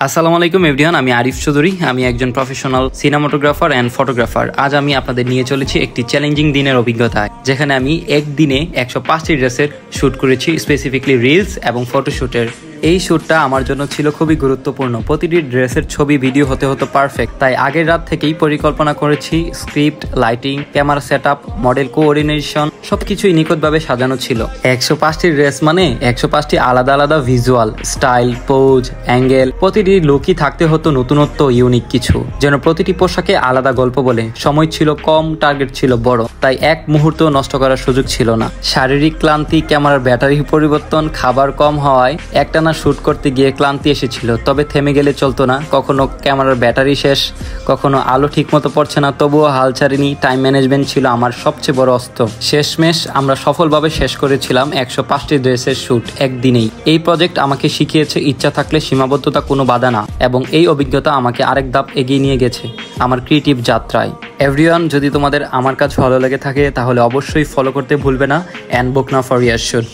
আসসালামু আলাইকুম এভরিওয়ান, আমি আরিফ চৌধুরী। আমি একজন প্রফেশনাল সিনেমাটোগ্রাফার অ্যান্ড ফটোগ্রাফার। আজ আমি আপনাদের নিয়ে চলেছি একটি চ্যালেঞ্জিং দিনের অভিজ্ঞতায়, যেখানে আমি একদিনে 105টি ড্রেসের শ্যুট করেছি, স্পেসিফিকলি রিলস এবং ফটোশ্যুটের। এই শ্যুটটা আমার জন্য ছিল খুবই গুরুত্বপূর্ণ। প্রতিটি ড্রেসের ছবি ভিডিও হতে হতো পারফেক্ট, তাই আগের রাত থেকেই পরিকল্পনা করেছি। Script, lighting, camera set up, model coordination সবকিছুই নিখুঁতভাবে সাজানো ছিল। 105টি ড্রেস মানে 105টি আলাদা আলাদা ভিজুয়াল, স্টাইল, পোজ, অ্যাঙ্গেল। প্রতিটি লুকই থাকতে হতো নতুনত্ব, ইউনিক কিছু, যেন প্রতিটি পোশাকে আলাদা গল্প বলে। সময় ছিল কম, টার্গেট ছিল বড়, তাই এক মুহূর্ত নষ্ট করার সুযোগ ছিল না। শারীরিক ক্লান্তি, ক্যামেরার ব্যাটারি পরিবর্তন, খাবার কম হওয়ায় একটানা শুট করতে গিয়ে ক্লান্তি এসেছিল। তবে থেমে গেলে চলতো না। কখনো ক্যামেরার ব্যাটারি শেষ, কখনো আলো ঠিক মতো পড়ছে না, তবুও হাল ছাড়িনি। টাইম ম্যানেজমেন্ট ছিল আমার সবচেয়ে বড় অস্ত্র। শেষমেশ আমরা সফলভাবে শেষ করেছিলাম 105টি ড্রেসের শ্যুট একদিনেই। এই প্রজেক্ট আমাকে শিখিয়েছে ইচ্ছা থাকলে সীমাবদ্ধতা কোনো বাধা না, এবং এই অভিজ্ঞতা আমাকে আরেক ধাপ এগিয়ে নিয়ে গেছে আমার ক্রিয়েটিভ যাত্রায়। এভরিওয়ান, যদি তোমাদের আমার কাজ ভালো লেগে থাকে তাহলে অবশ্যই ফলো করতে ভুলবে না। And book now for year shoot.